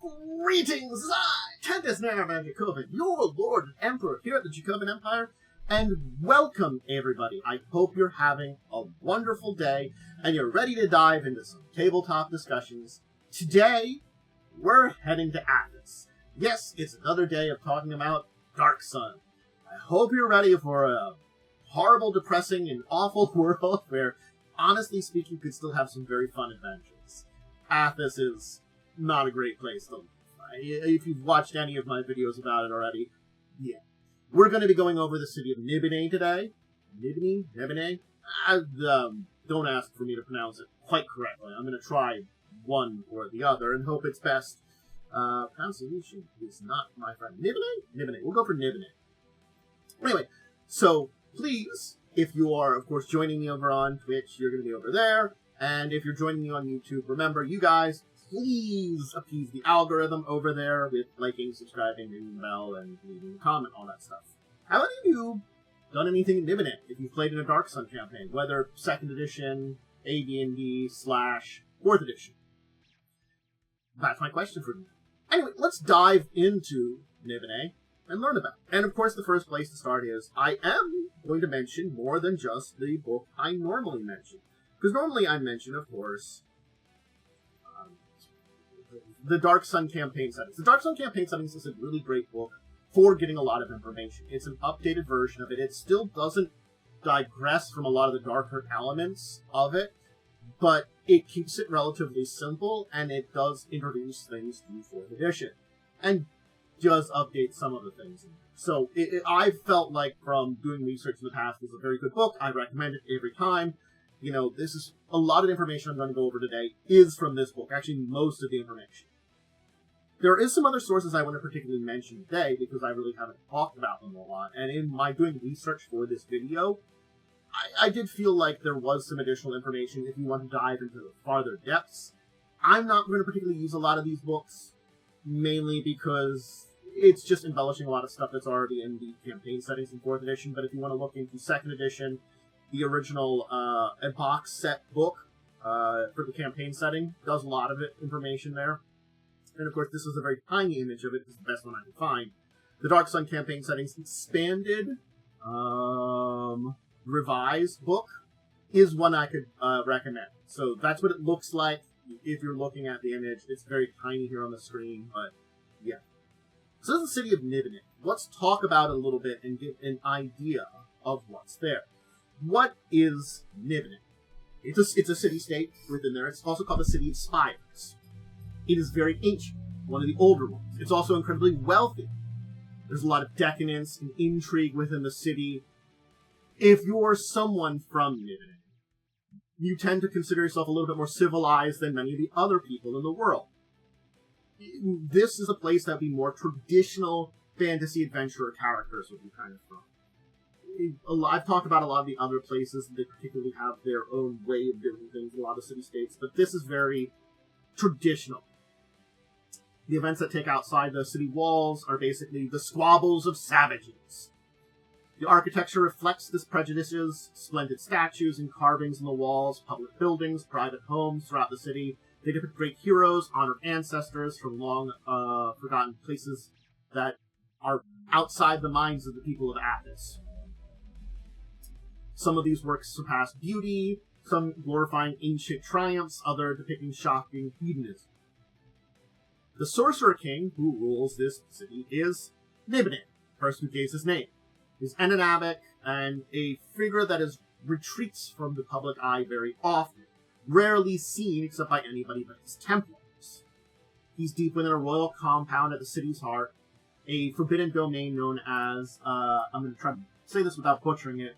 Greetings! Nibenay, Dracovin, your Lord and Emperor here at the Dracovin Empire, and welcome everybody. I hope you're having a wonderful day, and you're ready to dive into some tabletop discussions. Today, we're heading to Athas. Yes, it's another day of talking about Dark Sun. I hope you're ready for a horrible, depressing, and awful world where, honestly speaking, could still have some very fun adventures. Athas is not a great place to live. If you've watched any of my videos about it already, yeah. We're going to be going over the city of Nibenay today. Nibenay? Don't ask for me to pronounce it quite correctly. I'm going to try one or the other and hope it's best. Pronunciation is not my friend. Nibenay? We'll go for Nibenay. Anyway, so please, if you are, of course, joining me over on Twitch, you're going to be over there. And if you're joining me on YouTube, remember, you guys, please appease the algorithm over there with liking, subscribing, ringing the bell, and leaving a comment, all that stuff. Have any of you done anything in Nibenay if you've played in a Dark Sun campaign, whether 2nd edition, AD&D, / 4th edition? That's my question for you. Anyway, let's dive into Nibenay and learn about it. And of course, the first place to start is, I am going to mention more than just the book I normally mention. Because normally I mention, of course, the Dark Sun Campaign Settings. The Dark Sun Campaign Settings is a really great book for getting a lot of information. It's an updated version of it. It still doesn't digress from a lot of the darker elements of it, but it keeps it relatively simple, and it does introduce things to 4th edition, and does update some of the things in there. So I felt like from doing research in the past, it was a very good book. I recommend it every time. You know, this is a lot of information I'm going to go over today is from this book. Actually, most of the information. There is some other sources I want to particularly mention today because I really haven't talked about them a lot. And in my doing research for this video, I did feel like there was some additional information if you want to dive into farther depths. I'm not going to particularly use a lot of these books, mainly because it's just embellishing a lot of stuff that's already in the campaign settings in 4th edition. But if you want to look into 2nd edition, the original box set book for the campaign setting does a lot of information there. And of course, this is a very tiny image of it. This is the best one I can find. The Dark Sun Campaign Settings expanded, revised book is one I could recommend. So that's what it looks like if you're looking at the image. It's very tiny here on the screen, but yeah. So this is the city of Nibenay. Let's talk about it a little bit and get an idea of what's there. What is Nibenay? It's a city-state within there. It's also called the City of Spires. It is very ancient, one of the older ones. It's also incredibly wealthy. There's a lot of decadence and intrigue within the city. If you're someone from Nibenay, you tend to consider yourself a little bit more civilized than many of the other people in the world. This is a place that would be more traditional fantasy adventurer characters would be kind of from. I've talked about a lot of the other places, and they particularly have their own way of doing things in a lot of city-states, but this is very traditional. The events that take outside the city walls are basically the squabbles of savages. The architecture reflects this prejudices, splendid statues and carvings on the walls, public buildings, private homes throughout the city. They depict great heroes, honored ancestors from long forgotten places that are outside the minds of the people of Athas. Some of these works surpass beauty, some glorifying ancient triumphs, other depicting shocking hedonism. The Sorcerer King, who rules this city, is Nibenay, the person who gave his name. He's enigmatic and a figure that retreats from the public eye very often, rarely seen except by anybody but his templars. He's deep within a royal compound at the city's heart, a forbidden domain known as, I'm going to try to say this without butchering it,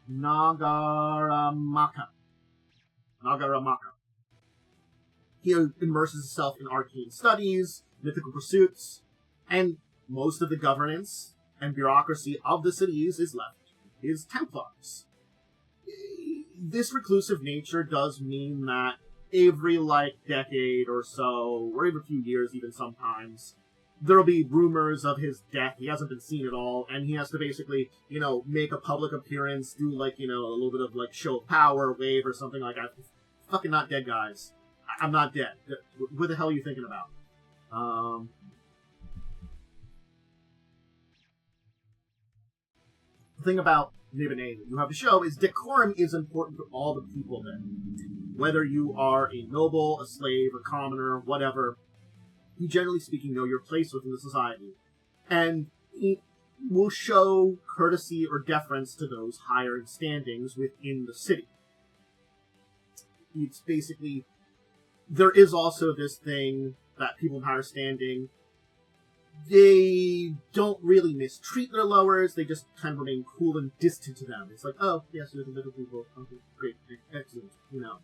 Nagaramaka. He immerses himself in arcane studies, mythical pursuits, and most of the governance and bureaucracy of the cities is left to his templars. This reclusive nature does mean that every, decade or so, or every few years even sometimes, there'll be rumors of his death. He hasn't been seen at all, and he has to basically, make a public appearance, do, a little bit of, show of power, wave, or something like that. Fucking not dead, guys. I'm not dead. What the hell are you thinking about? The thing about Nibenay that you have to show is decorum is important to all the people there. Whether you are a noble, a slave, a commoner, whatever, you generally speaking know your place within the society. And it will show courtesy or deference to those higher in standings within the city. It's basically, there is also this thing that people in higher standing, they don't really mistreat their lowers, they just kind of remain cool and distant to them. It's like, oh, yes, you're the middle people. Okay, great, excellent, you know.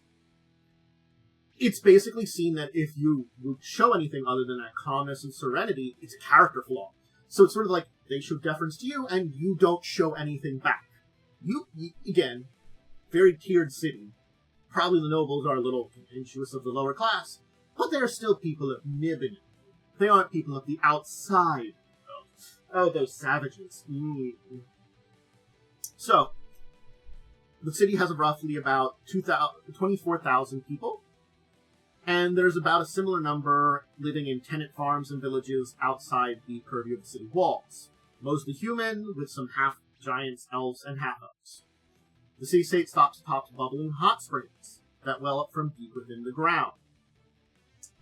It's basically seen that if you would show anything other than that calmness and serenity, it's a character flaw. So it's sort of like they show deference to you, and you don't show anything back. You again, very tiered city. Probably the nobles are a little contemptuous of the lower class, but they're still people of Nibenay. They aren't people of the outside. Oh, those savages. So, the city has roughly about 24,000 people, and there's about a similar number living in tenant farms and villages outside the purview of the city walls. Mostly human, with some half-giants, elves, and half-elves. The city-state stops atop bubbling hot springs that well up from deep within the ground.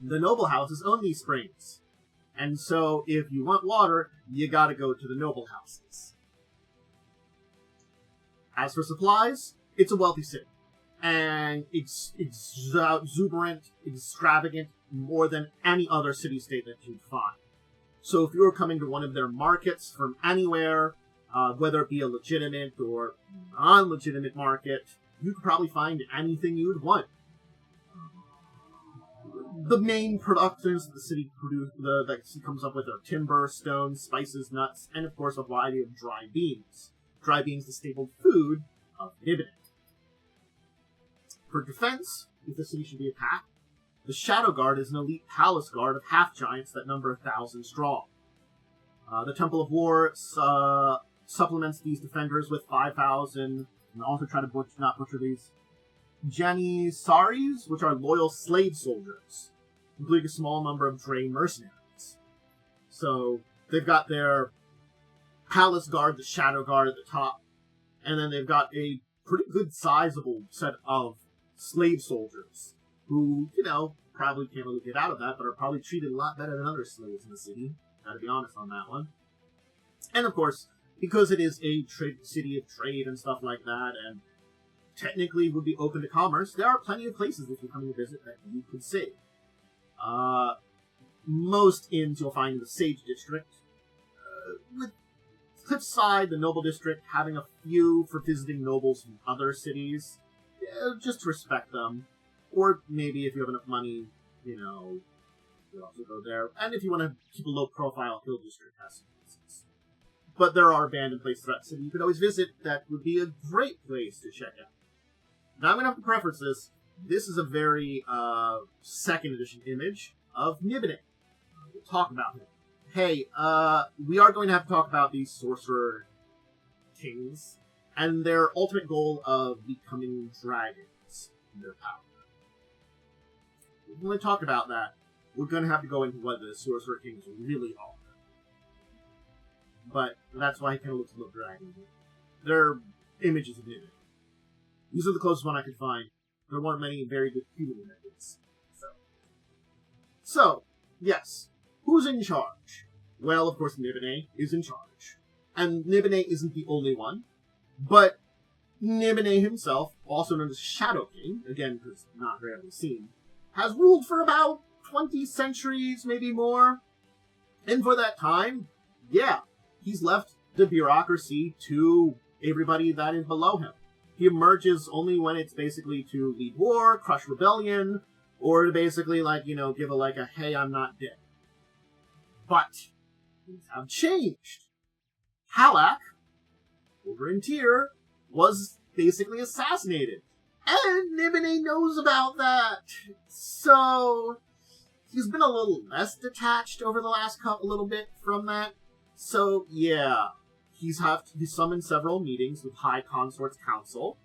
The noble houses own these springs, and so if you want water, you gotta go to the noble houses. As for supplies, it's a wealthy city, and it's exuberant, extravagant, more than any other city-state that you'd find. So if you were coming to one of their markets from anywhere, whether it be a legitimate or non-legitimate market, you could probably find anything you would want. The main productions that the city comes up with are timber, stone, spices, nuts, and of course a variety of dry beans. Dry beans, the staple food of Nibenay. For defense, if the city should be attacked, the Shadow Guard is an elite palace guard of half-giants that number 1,000 strong. The Temple of War supplements these defenders with 5,000, and also try to not butcher these, Janissaries, which are loyal slave soldiers, including a small number of Dray mercenaries. So they've got their palace guard, the Shadow Guard at the top, and then they've got a pretty good sizable set of slave soldiers who, you know, probably can't really get out of that, but are probably treated a lot better than other slaves in the city. Gotta be honest on that one. And of course, because it is a city of trade and stuff like that, and technically would be open to commerce, there are plenty of places if you're coming to visit that you could see. Most inns you'll find in the Sage District, with Cliffside, the Noble District, having a few for visiting nobles from other cities, just to respect them. Or maybe if you have enough money, you know, you also go there. And if you want to keep a low profile, Hill District has some places. But there are abandoned places throughout the city you could always visit that would be a great place to check out. Now I'm going to have to preface this. This is a very second edition image of Nibenay. We'll talk about him. Hey, we are going to have to talk about these Sorcerer Kings and their ultimate goal of becoming dragons in their power. When we talk about that, we're going to have to go into what the Sorcerer Kings really are. But that's why he kind of looks a little dragon. They're images of Nibenay. These are the closest one I could find. There weren't many very good human images. So, yes. Who's in charge? Well, of course, Nibenay is in charge. And Nibenay isn't the only one. But Nibenay himself, also known as Shadow King, again, because not rarely seen, has ruled for about 20 centuries, maybe more. And for that time, yeah, he's left the bureaucracy to everybody that is below him. He emerges only when it's basically to lead war, crush rebellion, or to basically, like, you know, give a, hey, I'm not dead. But things have changed. Halak, over in Tyr, was basically assassinated. And Nibenay knows about that. So he's been a little less detached over the last little bit from that. So, yeah. He's summoned several meetings with High Consort's Council,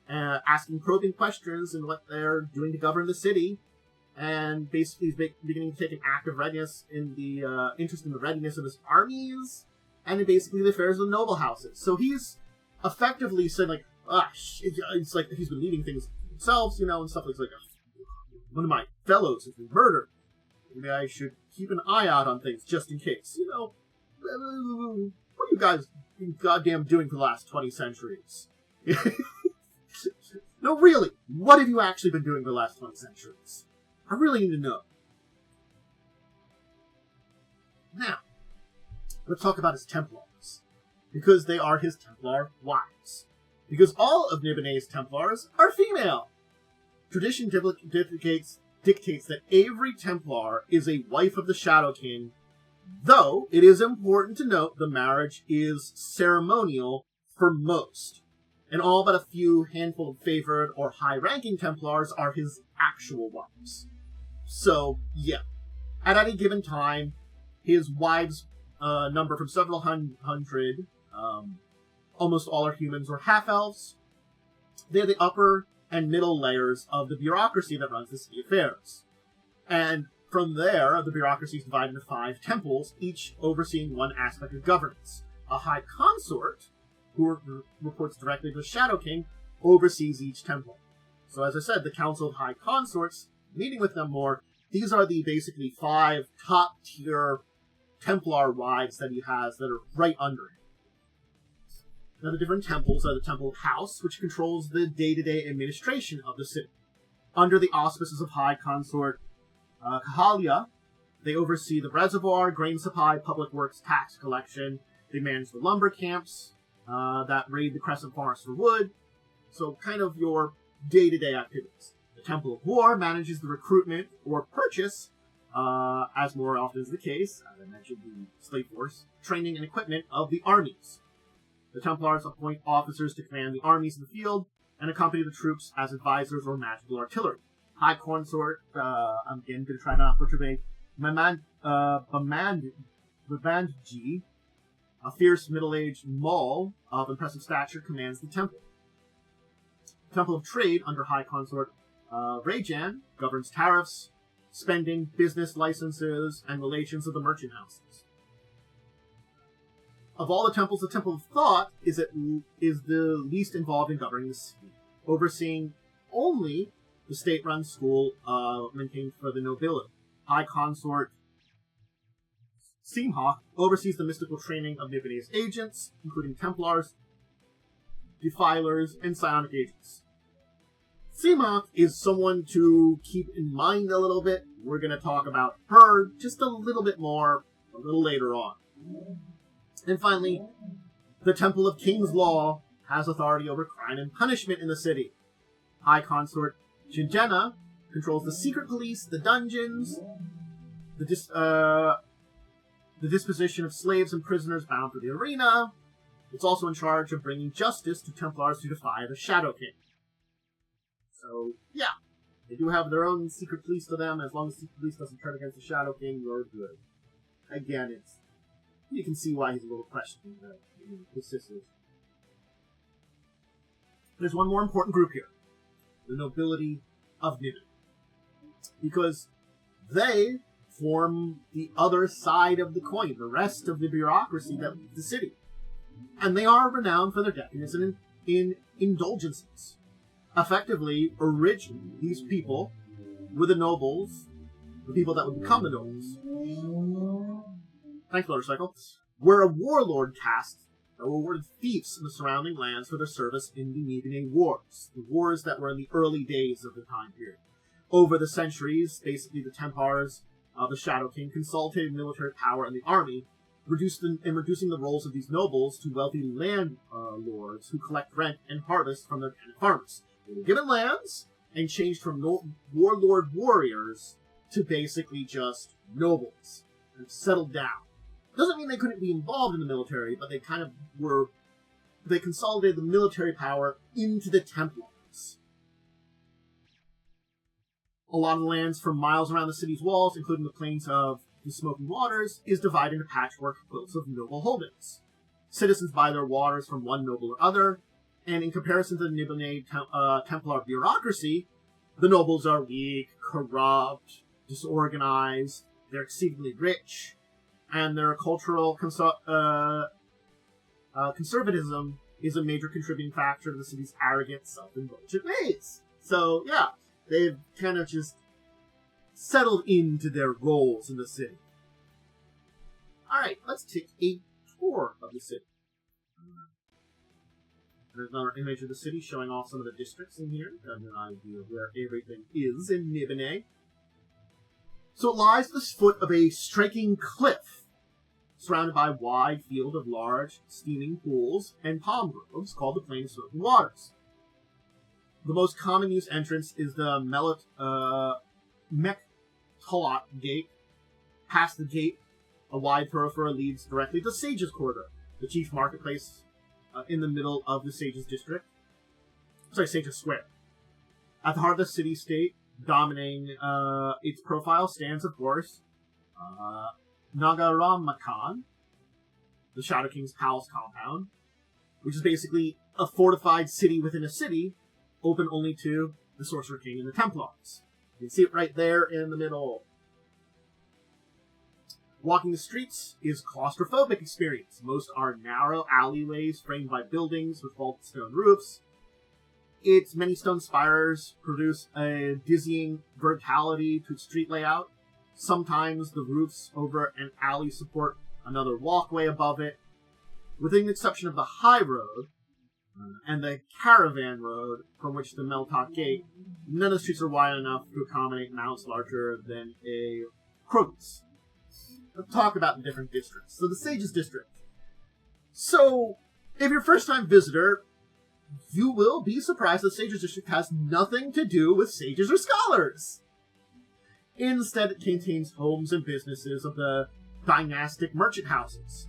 asking probing questions and what they're doing to govern the city. and basically he's beginning to take an active readiness in the interest in the readiness of his armies, and in basically the affairs of the noble houses. So he's effectively said, like, it's like he's been leading things himself, and stuff like one of my fellows has been murdered. Maybe I should keep an eye out on things just in case. What are you guys goddamn doing for the last 20 centuries? No, really, what have you actually been doing for the last 20 centuries? I really need to know. Now, let's talk about his Templars, because they are his Templar wives. Because all of Nibenay's Templars are female. Tradition dictates that every Templar is a wife of the Shadow King, though it is important to note the marriage is ceremonial for most, and all but a few handful of favored or high-ranking Templars are his actual wives. So, yeah. At any given time, his wives number from several hundred. Almost all are humans or half-elves. They're the upper and middle layers of the bureaucracy that runs the city affairs. And from there, the bureaucracy is divided into 5 temples, each overseeing one aspect of governance. A high consort, who reports directly to the Shadow King, oversees each temple. So as I said, the Council of High Consorts, meeting with them more, these are the basically 5 top-tier Templar wives that he has that are right under him. Now, the different temples are the Temple of House, which controls the day-to-day administration of the city. Under the auspices of High Consort Kahalia, they oversee the reservoir, grain supply, public works, tax collection. They manage the lumber camps that raid the Crescent Forest for wood. So, kind of your day-to-day activities. The Temple of War manages the recruitment or purchase, as more often is the case, as I mentioned, the slave force, training and equipment of the armies. The Templars appoint officers to command the armies in the field and accompany the troops as advisors or magical artillery. High Consort, I'm again going to try not to butcher the Babandji, a fierce middle-aged Mall of impressive stature, commands the temple. Temple of Trade, under High Consort Rajan, governs tariffs, spending, business licenses, and relations of the merchant houses. Of all the temples, the Temple of Thought is the least involved in governing the city, overseeing only the state-run school maintained for the nobility. High Consort Seamhawk oversees the mystical training of Nibenay's agents, including Templars, Defilers, and Psionic agents. Seamhawk is someone to keep in mind a little bit. We're going to talk about her just a little bit more a little later on. And finally, the Temple of King's Law has authority over crime and punishment in the city. High Consort Jinjena controls the secret police, the dungeons, the disposition of slaves and prisoners bound for the arena. It's also in charge of bringing justice to Templars who defy the Shadow King. So, yeah, they do have their own secret police to them. As long as the secret police doesn't turn against the Shadow King, you're good. Again, you can see why he's a little questioning his sisters. There's one more important group here. The nobility of Nibenay. Because they form the other side of the coin, the rest of the bureaucracy that leads the city. And they are renowned for their decadence in indulgences. Effectively, originally, these people were the nobles, the people that would become the nobles. Thanks, Motorcycle. Were a warlord caste that were awarded fiefs in the surrounding lands for their service in the Nibenay Wars, the wars that were in the early days of the time period. Over the centuries, basically the Templars of the Shadow King consolidated military power in the army, reducing the roles of these nobles to wealthy landlords who collect rent and harvest from their tenant farmers. They were given lands and changed from warlord warriors to basically just nobles and settled down. Doesn't mean they couldn't be involved in the military, but they kind of were. They consolidated the military power into the Templars. A lot of the lands for miles around the city's walls, including the plains of the Smoking Waters, is divided into patchwork quilts of noble holdings. Citizens buy their waters from one noble or other, and in comparison to the Nibenay Templar bureaucracy, The nobles are weak, corrupt, disorganized, they're exceedingly rich, and their cultural conservatism is a major contributing factor to the city's arrogant, self-indulgent ways. So, yeah, they've kind of just settled into their roles in the city. Alright, let's take a tour of the city. There's another image of the city showing off some of the districts in here, and an idea of where everything is in Nibenay. So it lies at the foot of a striking cliff, surrounded by a wide field of large, steaming pools and palm groves called the Plain of Smoking Waters. The most common use entrance is the Mektalat Gate. Past the gate, a wide thoroughfare leads directly to Sage's Quarter, the chief marketplace in the middle of the Sage's District. Sage's Square. At the heart of the city-state, dominating its profile, stands, of course, Nagaramakan, the Shadow King's palace compound, which is basically a fortified city within a city, open only to the Sorcerer King and the Templars. You can see it right there in the middle. Walking the streets is a claustrophobic experience. Most are narrow alleyways framed by buildings with vaulted stone roofs. Its many stone spires produce a dizzying verticality to its street layout. Sometimes the roofs over an alley support another walkway above it. With the exception of the high road and the caravan road from which the Meltot Gate, none of the streets are wide enough to accommodate mounts larger than a crocus. Let's talk about the different districts. So the Sage's District. So, if you're a first-time visitor, you will be surprised that Sage's District has nothing to do with sages or scholars. Instead, it contains homes and businesses of the dynastic merchant houses.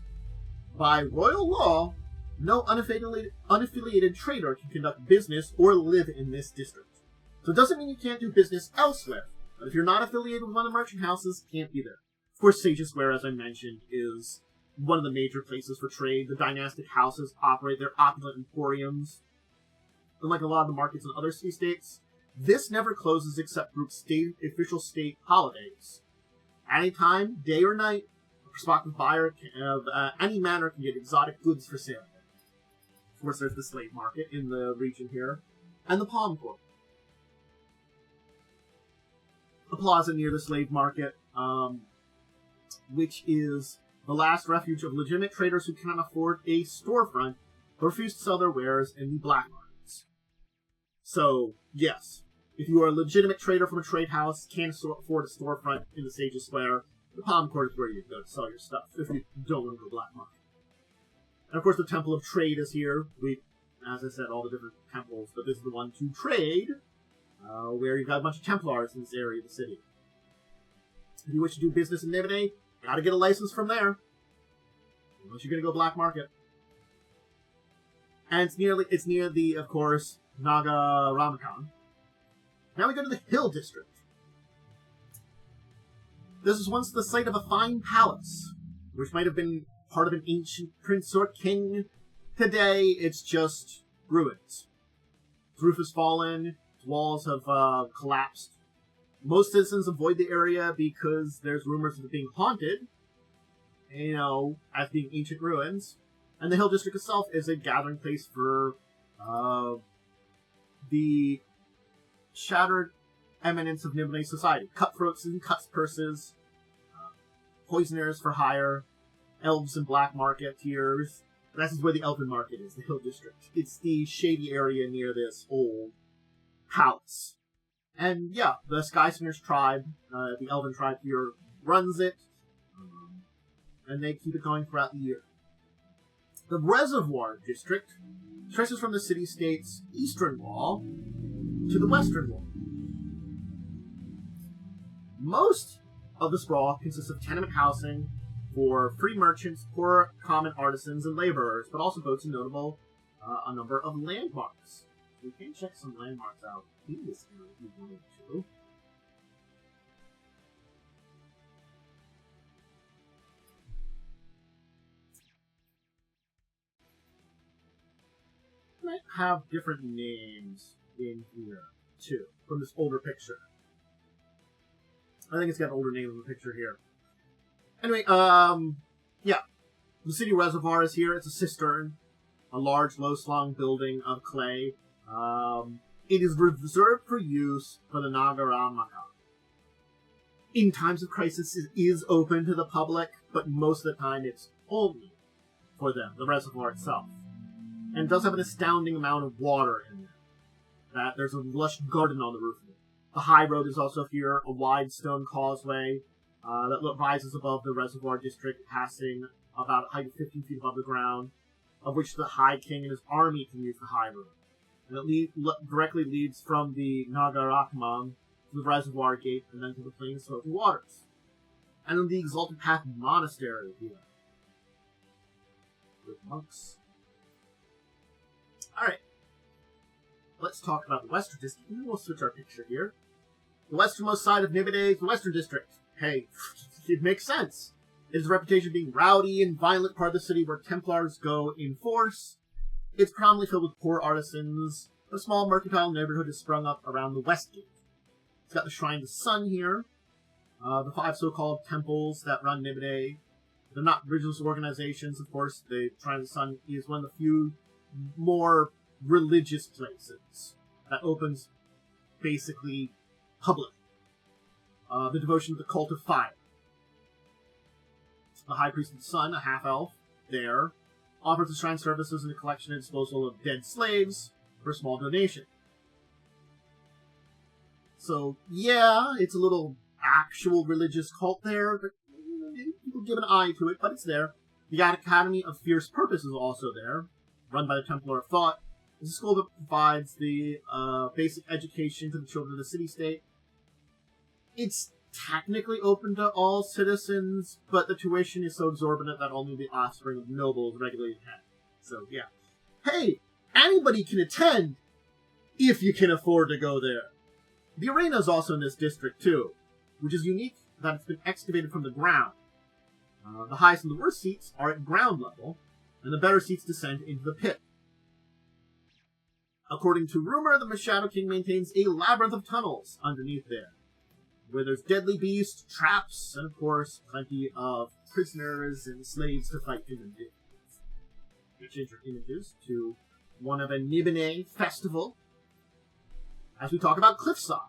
By royal law, no unaffiliated trader can conduct business or live in this district. So it doesn't mean you can't do business elsewhere, but if you're not affiliated with one of the merchant houses, can't be there. Of course, Sage's Square, as I mentioned, is one of the major places for trade. The dynastic houses operate their opulent emporiums. Unlike a lot of the markets in other city-states, this never closes except for official state holidays. Anytime, day or night, a prospective buyer of any manner can get exotic goods for sale. Of course, there's the slave market in the region here, and the palm court. A plaza near the slave market, which is the last refuge of legitimate traders who cannot afford a storefront or refuse to sell their wares in the black markets. So, yes, if you are a legitimate trader from a trade house, can't afford a storefront in the Sage's Square, the Palm Court is where you go to sell your stuff if you don't want to go to the black market. And of course, the Temple of Trade is here. As I said, all the different temples, but this is the one to trade, where you've got a bunch of Templars in this area of the city. If you wish to do business in Nibenay, gotta get a license from there. Unless you're gonna go black market. And it's near the, of course, Nagaramakan. Now we go to the Hill District. This was once the site of a fine palace, which might have been part of an ancient prince or king. Today, it's just ruins. Its roof has fallen, its walls have collapsed. Most citizens avoid the area because there's rumors of it being haunted, as being ancient ruins. And the Hill District itself is a gathering place for the shattered eminence of Nibenay society. Cutthroats and cutpurses, poisoners for hire, elves and black marketeers. This is where the Elven Market is, the Hill District. It's the shady area near this old palace. And yeah, the Skysinger's tribe, the Elven tribe here, runs it, and they keep it going throughout the year. The Reservoir District stretches from the city-state's eastern wall to the western wall. Most of the sprawl consists of tenement housing for free merchants, poor common artisans, and laborers, but also boasts a number of landmarks. We can check some landmarks out in this area if you wanted to. Might have different names in here too, from this older picture. I think it's got an older name in the picture here. Anyway, yeah. The city reservoir is here. It's a cistern. A large, low-slung building of clay. It is reserved for use for the Nagaramaka. In times of crisis, it is open to the public, but most of the time it's only for them, the reservoir itself. And it does have an astounding amount of water in there. There's a lush garden on the roof of it. The high road is also here, a wide stone causeway that rises above the reservoir district, passing about a height of 15 feet above the ground, of which the High King and his army can use the high road. And it directly leads from the Nagarakman to the reservoir gate and then to the plain smoking waters. And then the Exalted Path Monastery here. With monks. Alright. Let's talk about the Western District. We'll switch our picture here. The westernmost side of Nibenay is the Western District. Hey, it makes sense. It has a reputation of being rowdy and violent part of the city where Templars go in force. It's prominently filled with poor artisans. A small mercantile neighborhood has sprung up around the West Gate. It's got the Shrine of the Sun here. The 5 so-called temples that run Nibenay. They're not religious organizations, of course. The Shrine of the Sun is one of the few more religious places that opens basically public. The devotion of the Cult of Fire. The High Priest of the Sun, a half-elf, there, offers the shrine services and the collection and disposal of dead slaves for a small donation. So, yeah, it's a little actual religious cult there, but people give an eye to it, but it's there. The Academy of Fierce Purpose is also there, run by the Templar of Thought. It's a school that provides the basic education to the children of the city-state. It's technically open to all citizens, but the tuition is so exorbitant that only the offspring of nobles regularly attend. So, yeah. Hey, anybody can attend if you can afford to go there. The arena is also in this district, too, which is unique that it's been excavated from the ground. The highest and the worst seats are at ground level, and the better seats descend into the pit. According to rumor, the Shadow King maintains a labyrinth of tunnels underneath there, where there's deadly beasts, traps, and of course, plenty of prisoners and slaves to fight in and do. We change our images to one of a Nibenay festival, as we talk about Cliffside,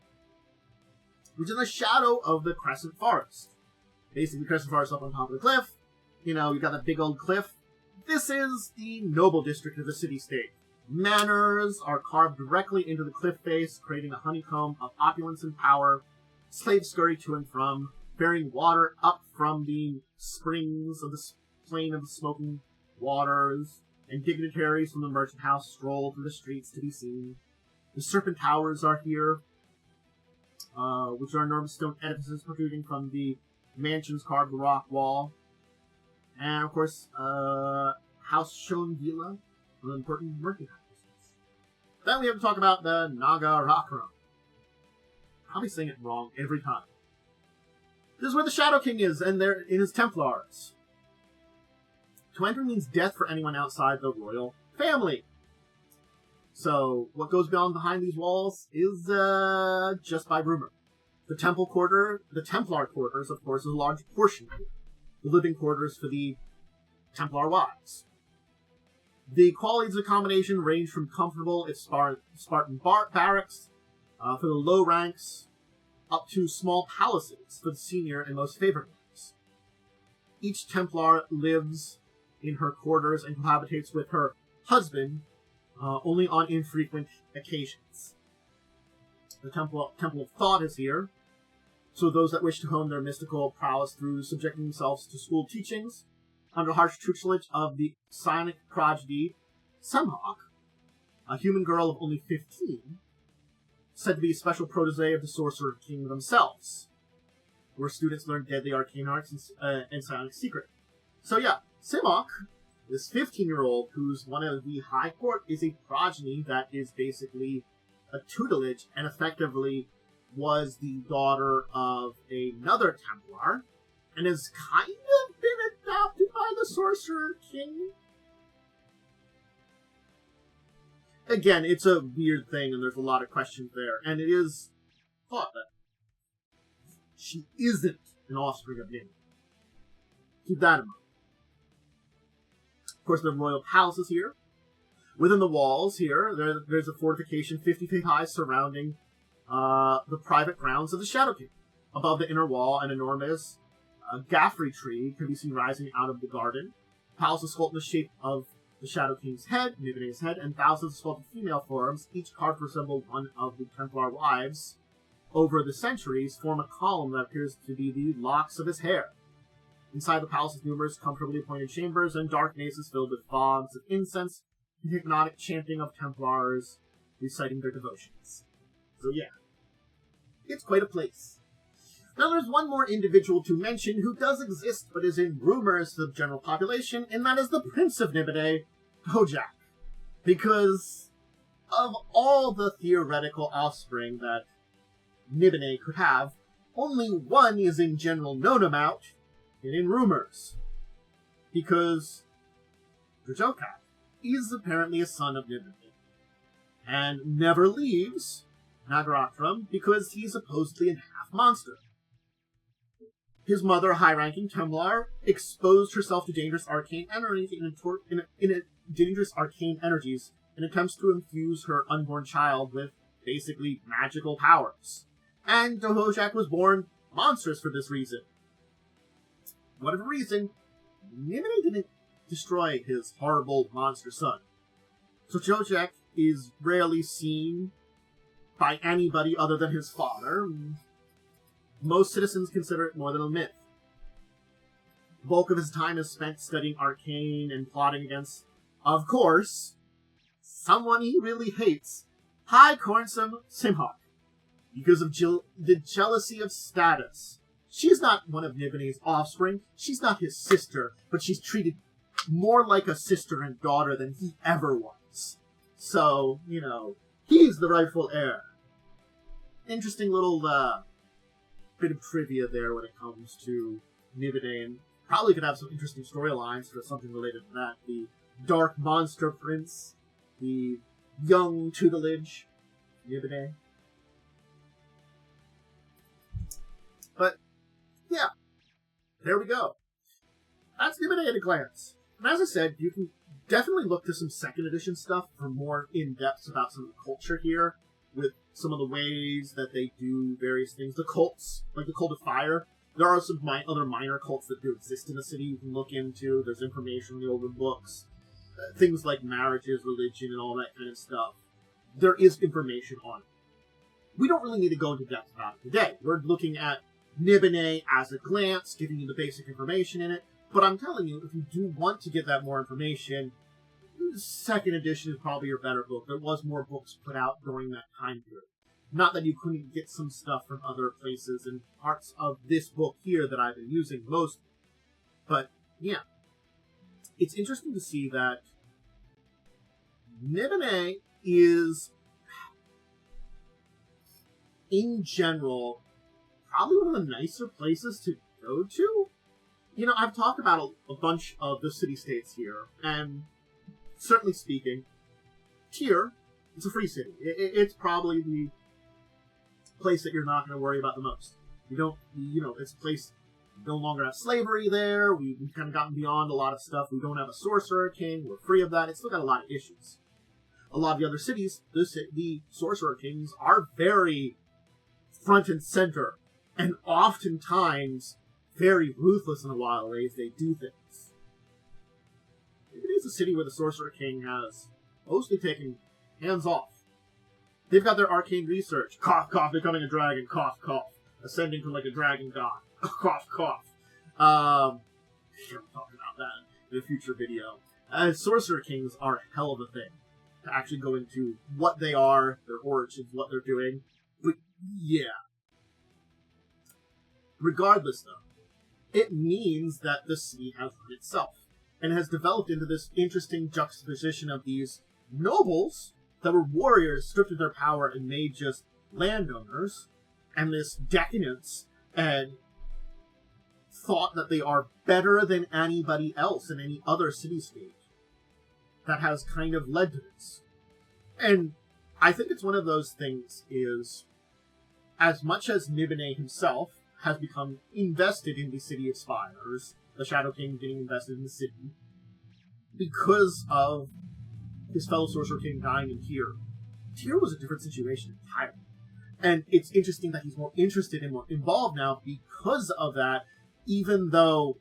which is in the shadow of the Crescent Forest. Basically, Crescent Forest up on top of the cliff. You know, you've got that big old cliff. This is the noble district of the city-state. Manors are carved directly into the cliff face, creating a honeycomb of opulence and power. Slaves scurry to and from, bearing water up from the springs of the plain of the smoking waters, and dignitaries from the merchant house stroll through the streets to be seen. The Serpent Towers are here, which are enormous stone edifices protruding from the mansion's carved rock wall. And, of course, House Shongila, an important merchant house. Then we have to talk about the Nagarakram. I'll be saying it wrong every time. This is where the Shadow King is, and they're in his Templars. To enter means death for anyone outside the royal family. So, what goes behind these walls is just by rumor. The Templar quarters, of course, is a large portion here. The living quarters for the Templar wives. The qualities of accommodation range from comfortable, Spartan barracks, for the low ranks, up to small palaces for the senior and most favored ranks. Each Templar lives in her quarters and cohabitates with her husband only on infrequent occasions. The Temple of Thought is here, so those that wish to hone their mystical prowess through subjecting themselves to school teachings, under harsh tutelage of the psionic prodigy Semhawk, a human girl of only 15, said to be a special protege of the Sorcerer King themselves, where students learn deadly arcane arts and psionic secret. So yeah, Semhawk, this 15-year-old who's one of the High Court, is a progeny that is basically a tutelage and effectively was the daughter of another Templar and has kind of been adopted by the Sorcerer King. Again, it's a weird thing, and there's a lot of questions there. And it is thought that she isn't an offspring of Nibenay. Keep that in mind. Of course, the royal palace is here. Within the walls here, there's a fortification 50 feet high surrounding the private grounds of the Shadow King. Above the inner wall, an enormous gaffrey tree can be seen rising out of the garden. The palace is sculpted in the shape of the Shadow King's head, Nibenay's head, and thousands of sculpted female forms, each carved to resemble one of the Templar wives, over the centuries form a column that appears to be the locks of his hair. Inside the palace's numerous comfortably appointed chambers and dark mazes filled with fogs of incense and hypnotic chanting of Templars reciting their devotions. So yeah, it's quite a place. Now there's one more individual to mention who does exist but is in rumors to the general population, and that is the Prince of Nibenay, Kojak. Because of all the theoretical offspring that Nibenay could have, only one is in general known about and in rumors. Because Dracovin is apparently a son of Nibenay, and never leaves Nagaratram because he's supposedly a half-monster. His mother, high-ranking Templar, exposed herself to dangerous arcane energies in attempts to infuse her unborn child with basically magical powers. And Dohojak was born monstrous for this reason. Whatever reason, Nibenay didn't destroy his horrible monster son. So Dohojak is rarely seen by anybody other than his father. Most citizens consider it more than a myth. The bulk of his time is spent studying arcane and plotting against, of course, someone he really hates, High Cornsome Simhawk, because of the jealousy of status. She's not one of Nibenay's offspring, she's not his sister, but she's treated more like a sister and daughter than he ever was. So, he's the rightful heir. Interesting little bit of trivia there when it comes to Nibenay, and probably could have some interesting storylines for something related to that. The Dark Monster Prince, the young tutelage, Nibenay. But, yeah, there we go. That's Nibenay at a glance. And as I said, you can definitely look to some 2nd edition stuff for more in-depth about some of the culture here, with some of the ways that they do various things. The cults, like the Cult of Fire, there are some other minor cults that do exist in the city you can look into. There's information in the older books. Things like marriages, religion, and all that kind of stuff. There is information on it. We don't really need to go into depth about it today. We're looking at Nibenay as a glance, giving you the basic information in it. But I'm telling you, if you do want to get that more information, 2nd edition is probably your better book. There was more books put out during that time period. Not that you couldn't get some stuff from other places and parts of this book here that I've been using most. But, yeah. It's interesting to see that Nibenay is, in general, probably one of the nicer places to go to. I've talked about a bunch of the city-states here, and certainly speaking, Tyr, it's a free city. It's probably the place that you're not going to worry about the most. It's a place, we no longer have slavery there, we've kind of gotten beyond a lot of stuff, we don't have a Sorcerer King, we're free of that, it's still got a lot of issues. A lot of the other cities, the Sorcerer Kings are very front and center, and oftentimes very ruthless in a lot of ways they do things. It is a city where the Sorcerer King has mostly taken hands off. They've got their arcane research. Cough, cough, becoming a dragon. Cough, cough. Ascending to like a dragon god. Cough, cough. We'll talk about that in a future video. Sorcerer Kings are a hell of a thing to actually go into what they are, their origins, what they're doing. But yeah. Regardless, though, it means that the city has run itself and has developed into this interesting juxtaposition of these nobles that were warriors stripped of their power and made just landowners, and this decadence and thought that they are better than anybody else in any other city-state that has kind of led to this. And I think it's one of those things is, as much as Nibenay himself has become invested in the City of Spires, the Shadow King getting invested in the city, because of his fellow Sorcerer King dying in Tyr was a different situation entirely. And it's interesting that he's more interested and more involved now because of that, even though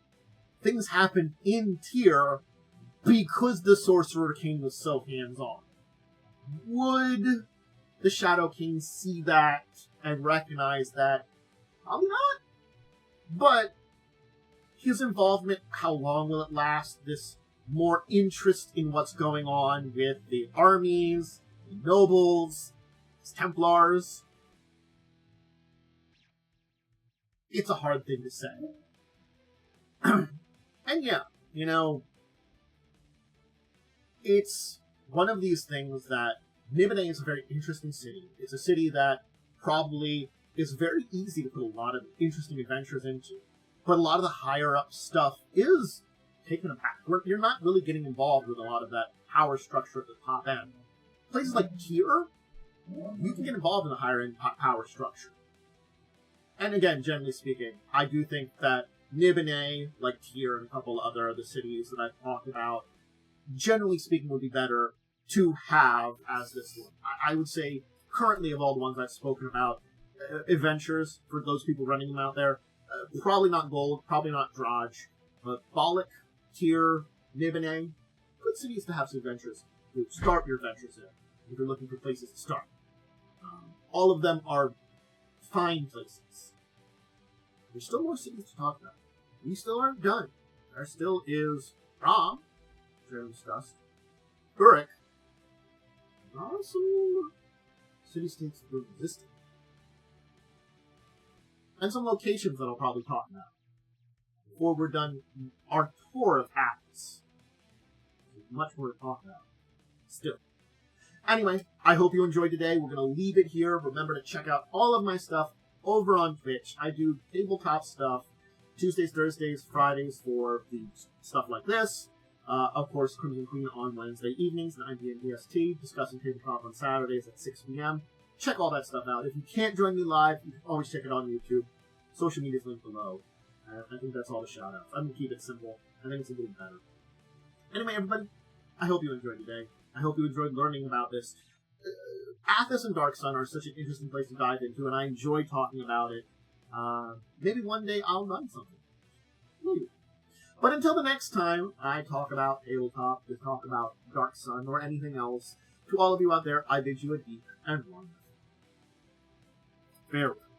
things happened in Tyr because the Sorcerer King was so hands-on. Would the Shadow King see that and recognize that? Probably not. But his involvement, how long will it last? This more interest in what's going on with the armies, the nobles, the templars. It's a hard thing to say. And yeah, it's one of these things that Nibenay is a very interesting city. It's a city that probably is very easy to put a lot of interesting adventures into. But a lot of the higher up stuff is taken aback. You're not really getting involved with a lot of that power structure at the top end. Places like Tyr, you can get involved in the higher end power structure. And again, generally speaking, I do think that Nibenay, like Tyr and a couple other of the cities that I've talked about, generally speaking, would be better to have as this one. I would say, currently, of all the ones I've spoken about, adventures, for those people running them out there, probably not Gold, probably not Draj, but Bollock, Tyr, Nibenay, good cities to have some adventures to start your adventures in, if you're looking for places to start. All of them are fine places. There's still more cities to talk about. We still aren't done. There still is Rom, which I discussed, Uruk, and also city-states that are existing. And some locations that I'll probably talk about before we're done our tour of Athas. There's much more to talk about. Still. Anyway, I hope you enjoyed today. We're going to leave it here. Remember to check out all of my stuff over on Twitch. I do tabletop stuff Tuesdays, Thursdays, Fridays for the stuff like this. Of course, Crimson Queen on Wednesday evenings, 9 p.m. EST, discussing tabletop on Saturdays at 6 p.m. Check all that stuff out. If you can't join me live, you can always check it on YouTube. Social media's linked below. I think that's all the shout-outs. I'm going to keep it simple. I think it's a little better. Anyway, everybody, I hope you enjoyed today. I hope you enjoyed learning about this. Athas and Dark Sun are such an interesting place to dive into, and I enjoy talking about it. Maybe one day I'll run something. Maybe. But until the next time I talk about tabletop, to talk about Dark Sun, or anything else, to all of you out there, I bid you a deep and wonderful farewell.